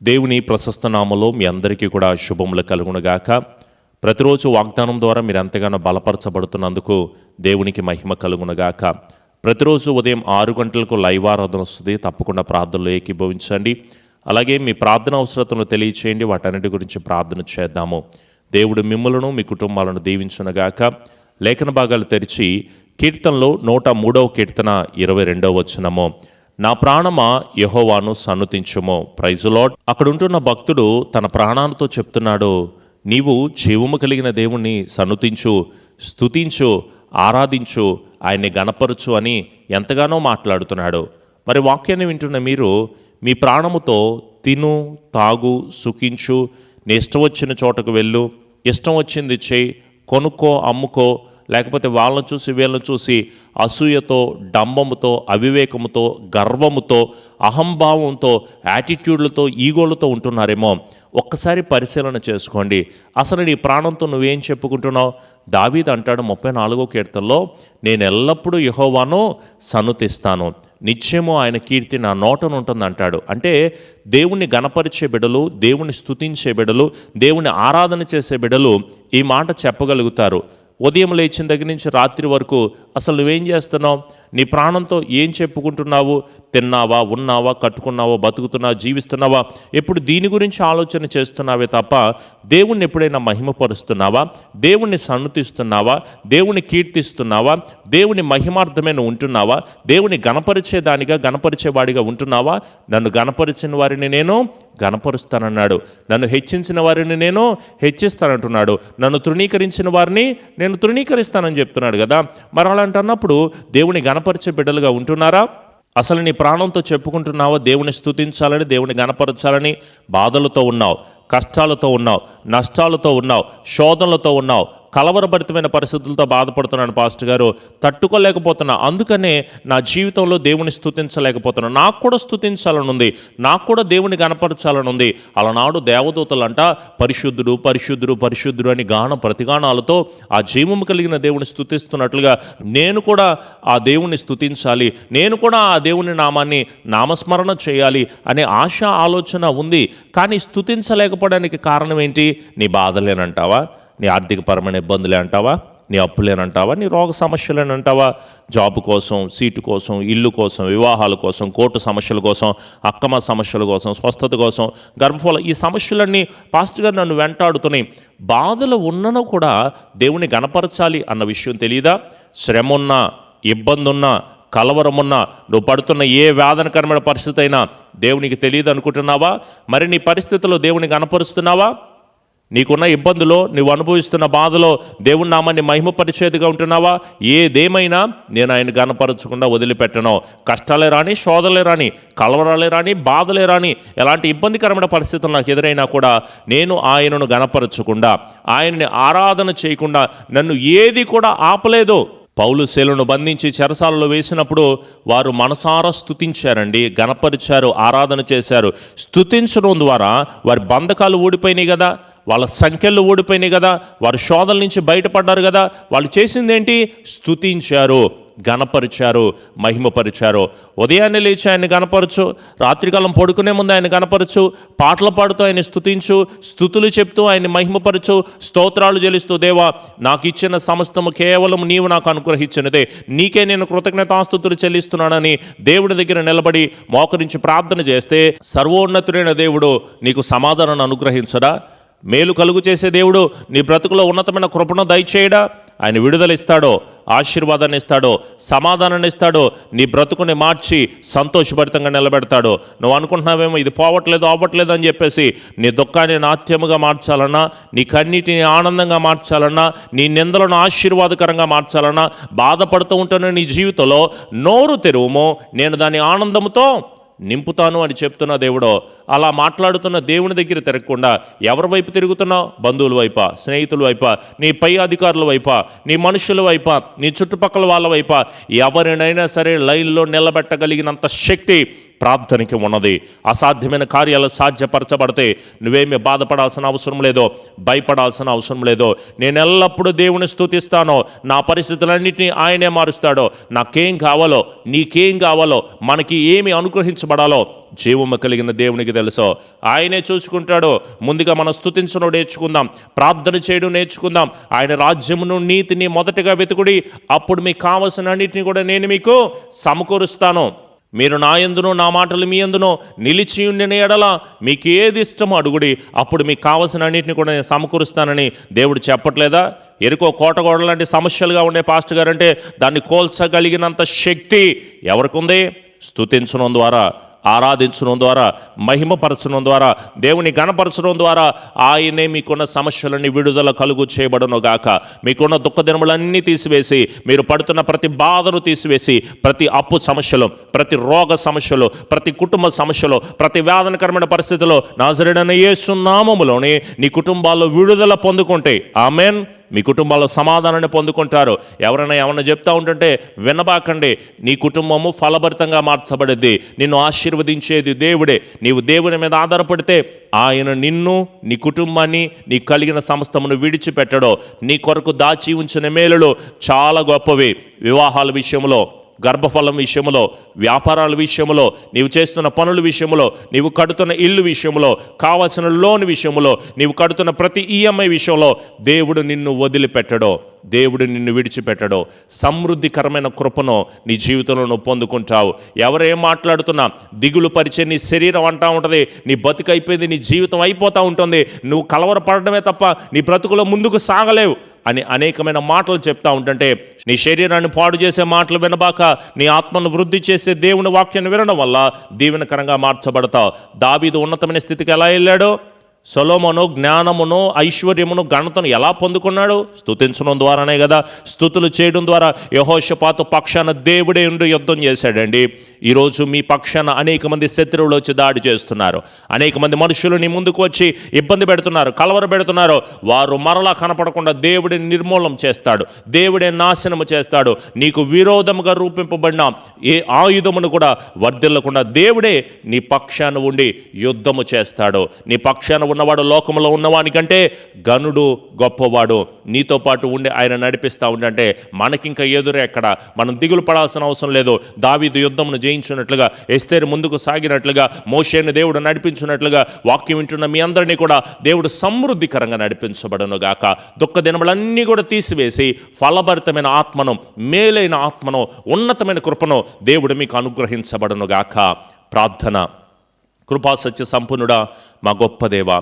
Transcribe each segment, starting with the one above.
దేవుని ప్రశస్త నామములో మీ అందరికీ కూడా శుభములు కలుగునుగాక. ప్రతిరోజు వాగ్దానం ద్వారా మీరు ఎంతగానో బలపరచబడుతున్నందుకు దేవునికి మహిమ కలుగునుగాక. ప్రతిరోజు ఉదయం 6 గంటలకు లైవ్ ఆరాధన వస్తుంది. తప్పకుండా ప్రార్థనలో ఏకీభవించండి. అలాగే మీ ప్రార్థన అవసరతను తెలియచేయండి. వాటన్నిటి గురించి ప్రార్థన చేద్దాము. దేవుడు మిమ్మలను మీ కుటుంబాలను దీవించునుగాక. లేఖన భాగాలు తెరిచి కీర్తనలో 103వ కీర్తన 22వ వచనము, నా ప్రాణమా యెహోవాను సన్నుతించుము. Praise lord. అక్కడ ఉంటున్న భక్తుడు తన ప్రాణాలతో చెప్తున్నాడు, నీవు జీవము కలిగిన దేవుణ్ణి సన్నుతించు, స్తుతించు, ఆరాధించు, ఆయన్ని గణపరచు అని ఎంతగానో మాట్లాడుతున్నాడు. మరి వాక్యాన్ని వింటున్న మీరు మీ ప్రాణముతో తిను, తాగు, సుఖించు, నీ ఇష్టం వచ్చిన చోటకు వెళ్ళు, ఇష్టం వచ్చింది చేయి, కొనుక్కో, అమ్ముకో, లేకపోతే వాళ్ళని చూసి వీళ్ళని చూసి అసూయతో, డంబముతో, అవివేకముతో, గర్వముతో, అహంభావంతో, యాటిట్యూడ్లతో, ఈగోలతో ఉంటున్నారేమో. ఒక్కసారి పరిశీలన చేసుకోండి. అసలు నీ ప్రాణంతో నువ్వేం చెప్పుకుంటున్నావు? దావీదు అంటాడు 34వ కీర్తనలో, నేను ఎల్లప్పుడూ యెహోవాను సన్నుతిస్తాను, నిత్యము ఆయన కీర్తి నా నోటను ఉంటుంది అంటాడు. అంటే దేవుణ్ణి గణపరిచే బిడ్డలు, దేవుణ్ణి స్తుతించే బిడ్డలు, దేవుణ్ణి ఆరాధన చేసే బిడ్డలు ఈ మాట చెప్పగలుగుతారు. ఉదయం లేచిన దగ్గర నుంచి రాత్రి వరకు అసలు నువ్వేం చేస్తున్నావు? నీ ప్రాణంతో ఏం చెప్పుకుంటున్నావు? తిన్నావా, ఉన్నావా, కట్టుకున్నావా, బతుకుతున్నావా, జీవిస్తున్నావా? ఎప్పుడు దీని గురించి ఆలోచన చేస్తున్నావే తప్ప దేవుణ్ణి ఎప్పుడైనా మహిమపరుస్తున్నావా? దేవుణ్ణి సన్నుతిస్తున్నావా? దేవుణ్ణి కీర్తిస్తున్నావా? దేవుని మహిమార్థమైన ఉంటున్నావా? దేవుని గణపరిచేదానిగా, గణపరిచేవాడిగా ఉంటున్నావా? నన్ను గణపరిచిన వారిని నేను గణపరుస్తానన్నాడు. నన్ను హెచ్చించిన వారిని నేను హెచ్చిస్తానంటున్నాడు. నన్ను తృణీకరించిన వారిని నేను తృణీకరిస్తానని చెప్తున్నాడు కదా. మరి అలాంటన్నప్పుడు దేవుని గణపరిచే బిడ్డలుగా ఉంటున్నారా? అసలు నీ ప్రాణంతో చెప్పుకుంటున్నావా దేవుని స్తుతించాలని, దేవుని గణపరచాలని? బాధలతో ఉన్నావు, కష్టాలతో ఉన్నావు, నష్టాలతో ఉన్నావు, శోధనలతో ఉన్నావు, కలవరభరితమైన పరిస్థితులతో బాధపడుతున్నాను పాస్టర్ గారు, తట్టుకోలేకపోతున్నా, అందుకనే నా జీవితంలో దేవుని స్తుతించలేకపోతున్నా. నాకు కూడా స్తుతించాలని ఉంది, నాకు కూడా దేవుని గణపరచాలని ఉంది. అలనాడు దేవదూతలంట పరిశుద్ధుడు, పరిశుద్ధుడు, పరిశుద్ధుడు అని గానం ప్రతిగానాలతో ఆ జీవము కలిగిన దేవుని స్తుతిస్తున్నట్లుగా నేను కూడా ఆ దేవుని స్తుతించాలి, నేను కూడా ఆ దేవుని నామాన్ని నామస్మరణ చేయాలి అనే ఆశ, ఆలోచన ఉంది. కానీ స్తుతించలేకపోవడానికి కారణం ఏంటి? నీ బాధలేనంటావా? నీ ఆర్థికపరమైన ఇబ్బందులే అంటావా? నీ అప్పులేనంటావా? నీ రోగ సమస్యలేనంటావా? జాబ్ కోసం, సీటు కోసం, ఇల్లు కోసం, వివాహాల కోసం, కోర్టు సమస్యల కోసం, అక్కమ సమస్యల కోసం, స్వస్థత కోసం, గర్భఫల, ఈ సమస్యలన్నీ పాస్టర్ గారు నన్ను వెంటాడుతున్నాయి. బాధలు ఉన్నను కూడా దేవుని గణపరచాలి అన్న విషయం తెలియదా? శ్రమ ఉన్నా, ఇబ్బంది ఉన్నా, కలవరమున్నా, నువ్వు పడుతున్న ఏ వేదనకరమైన పరిస్థితి అయినా దేవునికి తెలియదు అనుకుంటున్నావా? మరి నీ పరిస్థితుల్లో దేవుని గణపరుస్తున్నావా? నీకున్న ఇబ్బందులో, నువ్వు అనుభవిస్తున్న బాధలో దేవుని నామాన్ని మహిమపరిచేదిగా ఉంటున్నావా? ఏదేమైనా నేను ఆయన గణపరచకుండా వదిలిపెట్టను. కష్టాలే రాని, శోధలే రాని, కలవరాలే రాని, బాధలే రాని, ఎలాంటి ఇబ్బందికరమైన పరిస్థితులు నాకు ఎదురైనా కూడా నేను ఆయనను గణపరచకుండా, ఆయన్ని ఆరాధన చేయకుండా నన్ను ఏది కూడా ఆపలేదు. పౌలు శీలను బంధించి చెరసాలలో వేసినప్పుడు వారు మనసారా స్తుతించారండి, గణపరిచారు, ఆరాధన చేశారు. స్తుతించడం ద్వారా వారి బంధకాలు ఊడిపోయినాయి కదా, వాళ్ళ సంఖ్యలు ఓడిపోయినాయి కదా, వారు శోధల నుంచి బయటపడ్డారు కదా. వాళ్ళు చేసింది ఏంటి? స్తుతించారు, గణపరిచారు, మహిమపరిచారు. ఉదయాన్నే లేచి ఆయన్ని గణపరచు, రాత్రికాలం పడుకునే ముందు ఆయన గణపరచు, పాటలు పాడుతూ ఆయన స్తుతించు, స్తుతులు చెప్తూ ఆయన్ని మహిమపరచు, స్తోత్రాలు చెల్లిస్తూ, దేవా నాకు ఇచ్చిన సమస్తము కేవలం నీవు నాకు అనుగ్రహించినదే, నీకే నేను కృతజ్ఞతాస్తుతులు చెల్లిస్తున్నానని దేవుడి దగ్గర నిలబడి మోకరించి ప్రార్థన చేస్తే సర్వోన్నతుడైన దేవుడు నీకు సమాధానాన్ని అనుగ్రహించడా? మేలు కలుగు చేసే దేవుడు నీ బ్రతుకులో ఉన్నతమైన కృపను దయచేయడా? ఆయన విడుదల ఇస్తాడో, ఆశీర్వాదాన్ని ఇస్తాడో, సమాధానాన్ని ఇస్తాడో, నీ బ్రతుకుని మార్చి సంతోషభరితంగా నిలబెడతాడో. నువ్వు అనుకుంటున్నావేమో ఇది పోవట్లేదు, అవ్వట్లేదు అని చెప్పేసి నీ దుఃఖాన్ని నాట్యముగా మార్చాలన్నా, నీ కన్నీటిని ఆనందంగా మార్చాలన్నా, నీ నిందలను ఆశీర్వాదకరంగా మార్చాలన్నా, బాధపడుతూ ఉంటున్న నీ జీవితంలో నోరు తెరువుమో, నేను దాని ఆనందంతో నింపుతాను అని చెప్తున్న దేవుడో. అలా మాట్లాడుతున్న దేవుని దగ్గర తిరగకుండా ఎవరి వైపు తిరుగుతున్నావు? బంధువుల వైపా, స్నేహితుల వైపా, నీ పై అధికారుల వైపా, నీ మనుషుల వైపా, నీ చుట్టుపక్కల వాళ్ళ వైపా? ఎవరినైనా సరే లైన్లో నిలబెట్టగలిగినంత శక్తి ప్రార్థనకి ఉన్నది. అసాధ్యమైన కార్యాలు సాధ్యపరచబడితే నువ్వేమీ బాధపడాల్సిన అవసరం లేదో, భయపడాల్సిన అవసరం లేదో. నేను ఎల్లప్పుడూ దేవుని స్తుతిస్తానో, నా పరిస్థితులన్నింటినీ ఆయనే మారుస్తాడో. నాకేం కావాలో, నీకేం కావాలో, మనకి ఏమి అనుగ్రహించబడాలో జీవము కలిగిన దేవునికి తెలుసో. ఆయనే చూసుకుంటాడో. ముందుగా మనం స్తుతించడం నేర్చుకుందాం, ప్రార్థన చేయడం నేర్చుకుందాం. ఆయన రాజ్యమును నీతిని మొదటగా వెతుకుడి, అప్పుడు మీకు కావలసిన అన్నిటిని కూడా నేను మీకు సమకూరుస్తాను. మీరు నా యందును, నా మాటలు మీ యందును నిలిచి ఉండిన ఎడల మీకు ఏది ఇష్టమో అడుగుడి, అప్పుడు మీకు కావలసిన అన్నింటిని కూడా నేను సమకూరుస్తానని దేవుడు చెప్పట్లేదా? ఎరుకో కోటగోడ లాంటి సమస్యలుగా ఉండే పాస్టర్ గారు అంటే దాన్ని కోల్చగలిగినంత శక్తి ఎవరికి ఉంది? స్తుతించడం ద్వారా, ఆరాధించడం ద్వారా, మహిమపరచడం ద్వారా, దేవుని గణపరచడం ద్వారా ఆయనే మీకున్న సమస్యలన్నీ విడుదల కలుగు చేయబడను గాక. మీకున్న దుఃఖదినములన్నీ తీసివేసి, మీరు పడుతున్న ప్రతి బాధను తీసివేసి, ప్రతి అప్పు సమస్యలు, ప్రతి రోగ సమస్యలు, ప్రతి కుటుంబ సమస్యలు, ప్రతి వేదనకరమైన పరిస్థితుల్లో నాజరేయుడైన యేసు నామములోనే నీ కుటుంబాల్లో విడుదల పొందుకుంటే, ఆమేన్, మీ కుటుంబాల్లో సమాధానాన్ని పొందుకుంటారు. ఎవరైనా చెప్తా ఉంటుంటే వినబాకండి. నీ కుటుంబము ఫలభరితంగా మార్చబడేది. నిన్ను ఆశీర్వదించేది దేవుడే. నీవు దేవుని మీద ఆధారపడితే ఆయన నిన్ను, నీ కుటుంబాన్ని, నీ కలిగిన సమస్తమును విడిచిపెట్టడో. నీ కొరకు దాచి ఉంచిన మేలులు చాలా గొప్పవి. వివాహాల విషయంలో, గర్భఫలం విషయంలో, వ్యాపారాల విషయంలో, నీవు చేస్తున్న పనుల విషయంలో, నీవు కడుతున్న ఇల్లు విషయంలో, కావాల్సిన లోన్ విషయంలో, నీవు కడుతున్న ప్రతి ఈఎంఐ విషయంలో దేవుడు నిన్ను వదిలిపెట్టడో, దేవుడు నిన్ను విడిచిపెట్టడో. సమృద్ధికరమైన కృపను నీ జీవితంలో నువ్వు పొందుకుంటావు. ఎవరేం మాట్లాడుతున్నా దిగులు పరిచే నీ శరీరం అంటూ ఉంటుంది, నీ బతుకు అయిపోయింది, నీ జీవితం అయిపోతూ ఉంటుంది, నువ్వు కలవరపడడమే తప్ప నీ బ్రతుకులో ముందుకు సాగలేవు అని అనేకమైన మాటలు చెప్తా ఉంటుంటే, నీ శరీరాన్ని పాడు చేసే మాటలు వినబాక నీ ఆత్మను వృద్ధి చేసే దేవుని వాక్యాన్ని వినడం వల్ల దీవెనకరంగా మార్చబడతావు. దావీదు ఉన్నతమైన స్థితికి ఎలా వెళ్ళాడో, సొలొమోను జ్ఞానమును, ఐశ్వర్యమును, ఘనతను ఎలా పొందుకున్నాడు? స్తుతించడం ద్వారానే కదా. స్తుతులు చేయడం ద్వారా యెహోషాపాతు పక్షాన దేవుడే ఉండి యుద్ధం చేశాడండి. ఈరోజు మీ పక్షాన అనేక మంది శత్రువులు వచ్చి దాడి చేస్తున్నారు. అనేక మంది మనుషులు నీ ముందుకు వచ్చి ఇబ్బంది పెడుతున్నారు, కలవర పెడుతున్నారు. వారు మరలా కనపడకుండా దేవుడిని నిర్మూలన చేస్తాడు, దేవుడే నాశనము చేస్తాడు. నీకు విరోధముగా రూపింపబడిన ఏ ఆయుధమును కూడా వర్ధిల్లకుండా దేవుడే నీ పక్షాన ఉండి యుద్ధము చేస్తాడు. నీ పక్షాన ఉన్నవాడు లోకంలో ఉన్నవానికంటే గనుడు, గొప్పవాడు. నీతో పాటు ఉండి ఆయన నడిపిస్తూ ఉండంటే మనకింకా ఎదురే ఎక్కడ. మనం దిగులు పడాల్సిన అవసరం లేదు. దావీదు యుద్ధమును జయించినట్లుగా, ఎస్తేరు ముందుకు సాగినట్లుగా, మోషేని దేవుడు నడిపించినట్లుగా, వాక్యం వింటున్న మీ అందరినీ కూడా దేవుడు సమృద్ధికరంగా నడిపించబడను గాక. దుఃఖ దినములన్నీ కూడా తీసివేసి ఫలభరితమైన ఆత్మను, మేలైన ఆత్మను, ఉన్నతమైన కృపను దేవుడు మీకు అనుగ్రహించబడను గాక. ప్రార్థన. కృపా సత్య సంపన్నుడా, మా గొప్ప దేవా,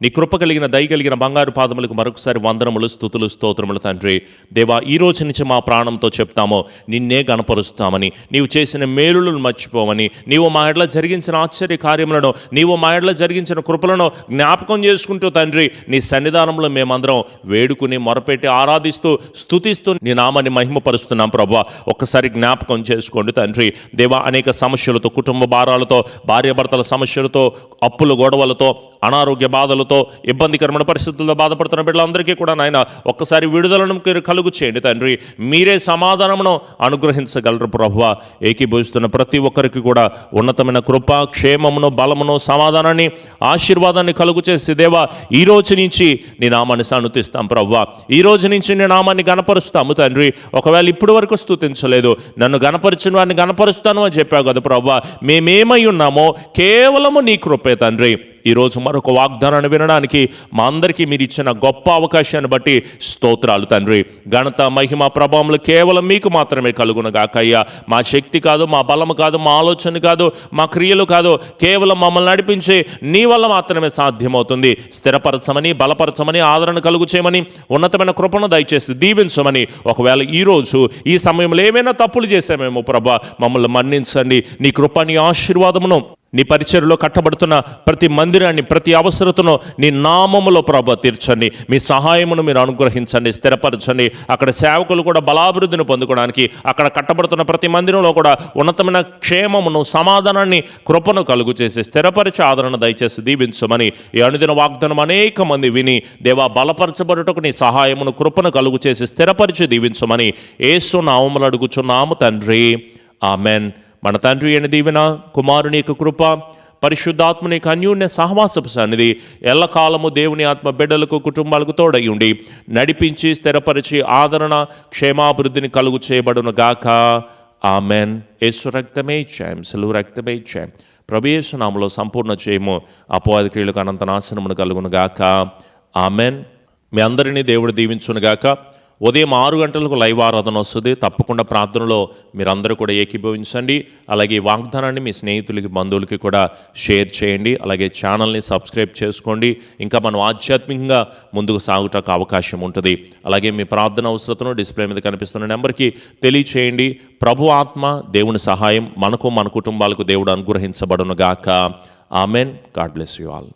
నీ కృప కలిగిన, దయ కలిగిన బంగారు పాదములకు మరొకసారి వందనములు, స్తుతులు, స్తోత్రములు తండ్రి. దేవా, ఈ రోజు నుంచి మా ప్రాణంతో చెప్తామో నిన్నే గణపరుస్తామని, నీవు చేసిన మేలులను మర్చిపోమని, నీవు మా ఎడల జరిగించిన ఆశ్చర్య కార్యములను, నీవు మా ఎడల జరిగించిన కృపలను జ్ఞాపకం చేసుకుంటూ తండ్రి, నీ సన్నిధానంలో మేమందరం వేడుకుని, మొరపెట్టి, ఆరాధిస్తూ, స్తుతిస్తూ నీ నామాన్ని మహిమపరుస్తున్నాం. ప్రభువా, ఒక్కసారి జ్ఞాపకం చేసుకోండి తండ్రి. దేవా, అనేక సమస్యలతో, కుటుంబ భారాలతో, భార్యాభర్తల సమస్యలతో, అప్పుల గొడవలతో, అనారోగ్య బాధలతో, ఇబ్బందికరమైన పరిస్థితుల్లో బాధపడుతున్న బిడ్డలందరికీ కూడా నాయన ఒక్కసారి విడుదలను కలుగు చేయండి తండ్రి. మీరే సమాధానమును అనుగ్రహించగలరు ప్రభువా. ఏకీభవిస్తున్న ప్రతి ఒక్కరికి కూడా ఉన్నతమైన కృప, క్షేమమును, బలమును, సమాధానాన్ని, ఆశీర్వాదాన్ని కలుగు చేసి దేవా, ఈ రోజు నుంచి నీ నామాన్ని సన్నుతిస్తాం ప్రభువా. ఈ రోజు నుంచి నీ నామాన్ని గణపరుస్తాము తండ్రి. ఒకవేళ ఇప్పటి వరకు స్తుతించలేదు, నన్ను గణపరిచిన వారిని గణపరుస్తాను అని చెప్పావు కదా ప్రభువా. మేమేమై ఉన్నామో కేవలము నీ కృపే తండ్రి. ఈరోజు మరొక వాగ్దానాన్ని వినడానికి మా అందరికీ మీరు ఇచ్చిన గొప్ప అవకాశాన్ని బట్టి స్తోత్రాలు తండ్రి. ఘనత, మహిమ, ప్రభావములు కేవలం మీకు మాత్రమే కలుగునగాక అయ్యా. మా శక్తి కాదు, మా బలము కాదు, మా ఆలోచన కాదు, మా క్రియలు కాదు, కేవలం మమ్మల్ని నడిపించి నీ వల్ల మాత్రమే సాధ్యమవుతుంది. స్థిరపరచమని, బలపరచమని, ఆదరణ కలుగు చేయమని, ఉన్నతమైన కృపను దయచేసి దీవించమని. ఒకవేళ ఈరోజు ఈ సమయంలో ఏమైనా తప్పులు చేసామేమో ప్రభా, మమ్మల్ని మన్నించండి. నీ కృప, నీ ఆశీర్వాదమును, నీ పరిచర్యలో కట్టబడుతున్న ప్రతి మందిరాన్ని, ప్రతి అవసరతను నీ నామములో ప్రభు తీర్చండి. మీ సహాయమును మీరు అనుగ్రహించండి, స్థిరపరచండి. అక్కడ సేవకులు కూడా బలాభివృద్ధిని పొందుకోవడానికి, అక్కడ కట్టబడుతున్న ప్రతి మందిరంలో కూడా ఉన్నతమైన క్షేమమును, సమాధానాన్ని, కృపను కలుగు చేసి స్థిరపరిచి ఆదరణ దయచేసి దీవించమని ఈ అనుదిన వాగ్దానం అనేక మంది విని దేవా బలపరచబడుటకు నీ సహాయమును, కృపను కలుగు చేసి స్థిరపరిచి దీవించమని యేసు నామములో అడుగుచున్నాము తండ్రి. ఆమెన్. మన తండ్రి అయిన దీవెన, కుమారుని యొక్క కృప, పరిశుద్ధాత్మని యొక్క అన్యోన్య సహవాసపు సన్నిధి ఎల్లకాలము దేవుని ఆత్మ బిడ్డలకు, కుటుంబాలకు తోడయుండి నడిపించి స్థిరపరిచి ఆదరణ, క్షేమాభివృద్ధిని కలుగు చేయబడును గాక. ఆమెన్. యేసు రక్తమే ఇచ్చాం, సెలవు రక్తమే ఇచ్చాం. ప్రభు యేసు నామములో సంపూర్ణ చేయము, అపవాది క్రియలకు అనంత నాశనమును కలుగును గాక. ఆమెన్. మీ అందరినీ దేవుడు దీవించునుగాక. ఉదయం 6 గంటలకు లైవ్ ఆరాధన వస్తుంది. తప్పకుండా ప్రార్థనలో మీరందరూ కూడా ఏకీభవించండి. అలాగే వాగ్దానాన్ని మీ స్నేహితులకి, బంధువులకి కూడా షేర్ చేయండి. అలాగే ఛానల్ని సబ్స్క్రైబ్ చేసుకోండి. ఇంకా మనం ఆధ్యాత్మికంగా ముందుకు సాగుటకు అవకాశం ఉంటుంది. అలాగే మీ ప్రార్థన అవసరతను డిస్ప్లే మీద కనిపిస్తున్న నెంబర్కి తెలియచేయండి. ప్రభు ఆత్మ, దేవుని సహాయం మనకు, మన కుటుంబాలకు దేవుడు అనుగ్రహించబడును గాక. Amen. God bless you all.